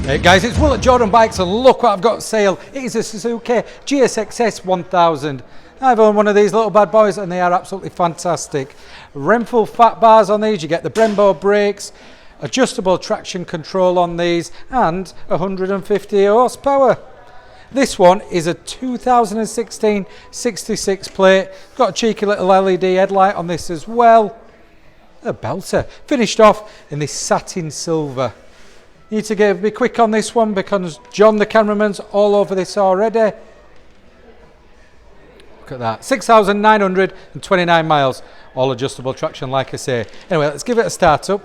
Hey guys, it's Will at Jordan Bikes and look what I've got for sale. It is a Suzuki GSXS1000. I've owned one of these little bad boys and they are absolutely fantastic. Renfrew fat bars on these, you get the Brembo brakes, adjustable traction control on these and 150 horsepower. This one is a 2016 66 plate. Got a cheeky little LED headlight on this as well. A belter. Finished off in this satin silver. Need to be quick on this one because John the cameraman's all over this already. Look at that, 6,929 miles, all adjustable traction like I say. Anyway, let's give it a start up.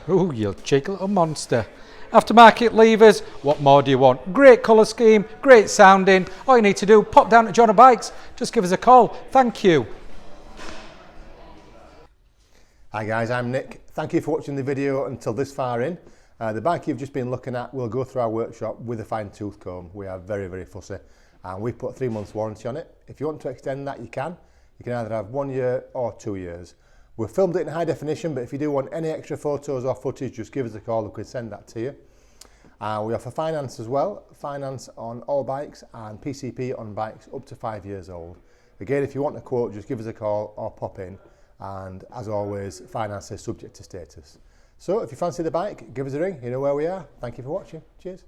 Oh, you cheeky little monster. Aftermarket levers, what more do you want? Great colour scheme, great sounding. All you need to do, pop down to Jordan Bikes, just give us a call. Thank you. Hi guys, I'm Nick. Thank you for watching the video until this far in. The bike you've just been looking at will go through our workshop with a fine tooth comb. We are very, very fussy and we put 3 months warranty on it. If you want to extend that, you can. You can either have 1 year or 2 years. We've filmed it in high definition, but if you do want any extra photos or footage, just give us a call, we can send that to you. We offer finance as well, finance on all bikes and PCP on bikes up to 5 years old. Again, if you want a quote, just give us a call or pop in. And as always, finance is subject to status. So if you fancy the bike, give us a ring, you know where we are. Thank you for watching. Cheers.